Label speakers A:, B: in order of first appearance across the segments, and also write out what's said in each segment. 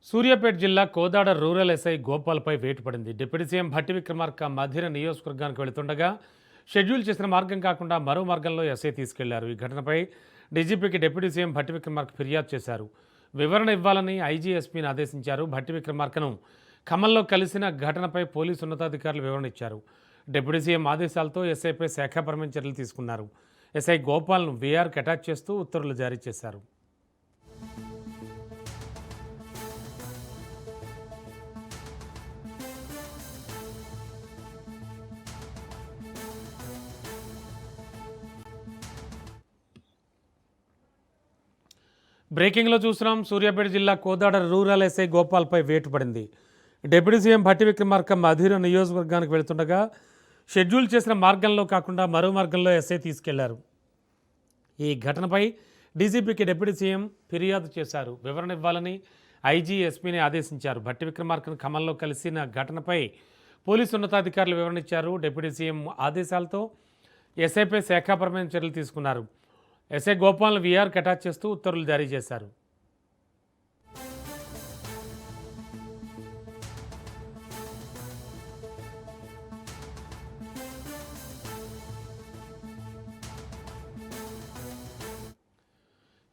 A: సూర్యాపేట జిల్లా Kodad rural SI గోపాల్పై వేటు పడింది. డిప్యూటీ సీఎం భట్టి విక్రమార్క మధిర నియోజకవర్గానికి వెళుతుండగా షెడ్యూల్ చేసిన మార్గం కాకుండా మరో మార్గంలో ఎస్ఐ తీసుకెళ్లారు. ఈ ఘటనపై డీజీపీకి డిప్యూటీ సీఎం భట్టి విక్రమార్క ఫిర్యాదు చేశారు. వివరణ ఇవ్వాలని ఐజీఎస్పీని ఆదేశించారు. భట్టి విక్రమార్కను ఖమ్మంలో కలిసిన ఘటనపై పోలీసు ఉన్నతాధికారులు వివరణ ఇచ్చారు. డిప్యూటీ సీఎం ఆదేశాలతో ఎస్ఐపై శాఖాపరమైన చర్యలు తీసుకున్నారు. ఎస్ఐ గోపాల్ను వీఆర్కి అటాచ్ చేస్తూ ఉత్తర్వులు జారీ చేశారు. బ్రేకింగ్లో చూస్తున్నాం. సూర్యాపేట జిల్లా కోదాడ రూరల్ ఎస్ఐ గోపాల్పై వేటు పడింది. డిప్యూటీ సీఎం భట్టి విక్రమార్క మధిర నియోజకవర్గానికి వెళుతుండగా షెడ్యూల్ చేసిన మార్గంలో కాకుండా మరో మార్గంలో ఎస్ఐ తీసుకెళ్లారు. ఈ ఘటనపై డీజీపీకి డిప్యూటీ సీఎం ఫిర్యాదు చేశారు. వివరణ ఇవ్వాలని ఐజీఎస్పీని ఆదేశించారు. భట్టి విక్రమార్కను ఖమ్మంలో కలిసిన ఘటనపై పోలీసు ఉన్నతాధికారులు వివరణ ఇచ్చారు. డిప్యూటీ సీఎం ఆదేశాలతో ఎస్ఐపై శాఖాపరమైన చర్యలు తీసుకున్నారు. ఎస్ఐ గోపాల్ను వీఆర్కి అటాచ్ చేస్తూ ఉత్తర్వులు జారీ చేశారు.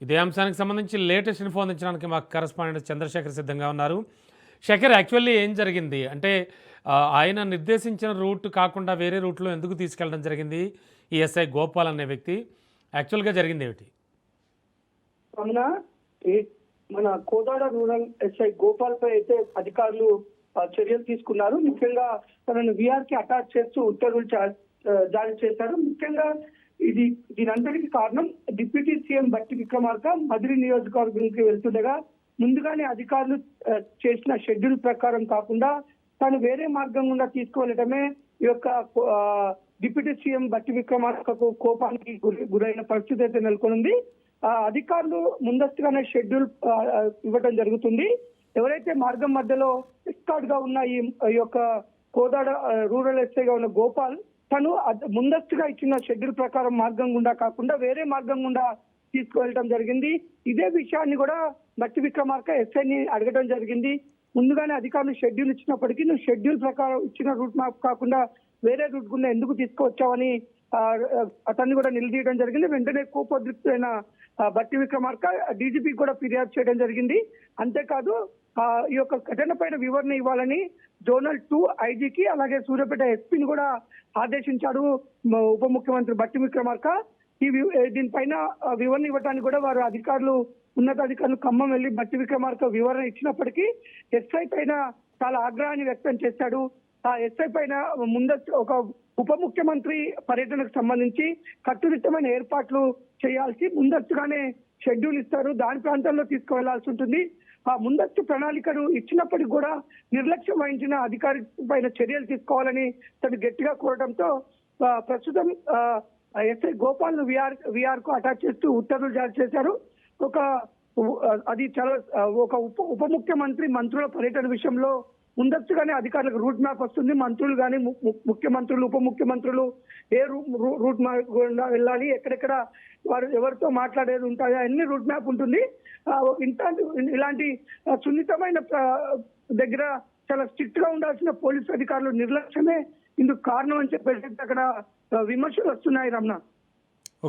A: ఇదే అంశానికి సంబంధించి లేటెస్ట్ ఇన్ఫో అందించడానికి మా కరెస్పాండెంట్ చంద్రశేఖర్ సిద్ధంగా ఉన్నారు. శేఖర్, యాక్చువల్లీ ఏం జరిగింది అంటే ఆయన నిర్దేశించిన రూట్ కాకుండా వేరే రూట్లో ఎందుకు తీసుకెళ్ళడం జరిగింది ఈ ఎస్ఐ గోపాల్ అనే వ్యక్తి? యాక్చువల్గా జరిగింది ఏమిటి?
B: అవునా, మన కోదాడ రూరల్ ఎస్ఐ గోపాల్ పై అయితే అధికారులు చర్యలు తీసుకున్నారు. ముఖ్యంగా తనను విఆర్ కి అటాచ్ చేస్తూ ఉత్తర్వులు జారీ చేశారు. ముఖ్యంగా దీనంతటికి కారణం డిప్యూటీ సీఎం భట్టి విక్రమార్క మధిరి నియోజకవర్గానికి వెళ్తుండగా ముందుగానే అధికారులు చేసిన షెడ్యూల్ ప్రకారం కాకుండా తాను వేరే మార్గం గుండా తీసుకువెళ్ళటమే ఈ యొక్క డిప్యూటీ సీఎం భట్టి విక్రమార్కకు కోపానికి గురైన పరిస్థితి అయితే నెలకొంది. అధికారులు ముందస్తుగానే షెడ్యూల్ ఇవ్వడం జరుగుతుంది. ఎవరైతే మార్గం మధ్యలో ఎస్కార్ట్ గా ఉన్న ఈ యొక్క కోదాడ రూరల్ ఎస్ఐగా ఉన్న గోపాల్ తను ముందస్తుగా ఇచ్చిన షెడ్యూల్ ప్రకారం మార్గం గుండా కాకుండా వేరే మార్గం గుండా తీసుకువెళ్ళడం జరిగింది. ఇదే విషయాన్ని కూడా భట్టి విక్రమార్క ఎస్ఐని అడగడం జరిగింది. ముందుగానే అధికారులు షెడ్యూల్ ఇచ్చినప్పటికీ నువ్వు షెడ్యూల్ ప్రకారం ఇచ్చిన రూట్ మ్యాప్ కాకుండా వేరే రూట్ గుండా ఎందుకు తీసుకువచ్చావని అతన్ని కూడా నిలదీయడం జరిగింది. వెంటనే కోపోద్రిక్తులైన భట్టి విక్రమార్క డీజీపీ కూడా ఫిర్యాదు చేయడం జరిగింది. అంతేకాదు ఈ యొక్క ఘటన పైన వివరణ ఇవ్వాలని జోనల్ 2 ఐజీకి అలాగే సూర్యాపేట ఎస్పీని కూడా ఆదేశించాడు ఉప ముఖ్యమంత్రి భట్టి విక్రమార్క. దీనిపైన వివరణ ఇవ్వడానికి కూడా వారు ఉన్నతాధికారులు ఖమ్మం వెళ్లి భట్టి విక్రమార్క వివరణ ఇచ్చినప్పటికీ ఎస్ఐ పైన చాలా ఆగ్రహాన్ని వ్యక్తం చేశాడు. ఆ ఎస్ఐ పైన ఒక ఉప ముఖ్యమంత్రి పర్యటనకు సంబంధించి కట్టుదిట్టమైన ఏర్పాట్లు చేయాల్సి ముందస్తుగానే షెడ్యూల్ ఇస్తారు. దాని ప్రాంతంలో తీసుకువెళ్లాల్సి ఉంటుంది. ఆ ముందస్తు ప్రణాళికను ఇచ్చినప్పటికీ కూడా నిర్లక్ష్యం వహించిన అధికారి పైన చర్యలు తీసుకోవాలని తను గట్టిగా కోరడంతో ప్రస్తుతం ఎస్ఐ గోపాల్ ను విఆర్ కు అటాచ్ చేస్తూ ఉత్తర్వులు జారీ చేశారు. ఒక ఉప ముఖ్యమంత్రి మంత్రుల పర్యటన విషయంలో ముందస్తుగానే అధికారులకు రూట్ మ్యాప్ వస్తుంది. మంత్రులు కానీ ముఖ్యమంత్రులు ఉప ముఖ్యమంత్రులు ఏ రూట్ మ్యాప్ గుండా వెళ్ళాలి, ఎక్కడెక్కడ వారు ఎవరితో మాట్లాడేది ఉంటాయో అన్ని రూట్ మ్యాప్ ఉంటుంది. ఇలాంటి సున్నితమైన దగ్గర చాలా స్ట్రిక్ట్ గా ఉండాల్సిన పోలీసు అధికారులు నిర్లక్ష్యమే ఇందుకు కారణం అని చెప్పేసి అక్కడ విమర్శలు వస్తున్నాయి. Ramana,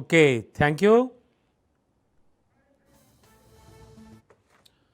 A: okay, thank you.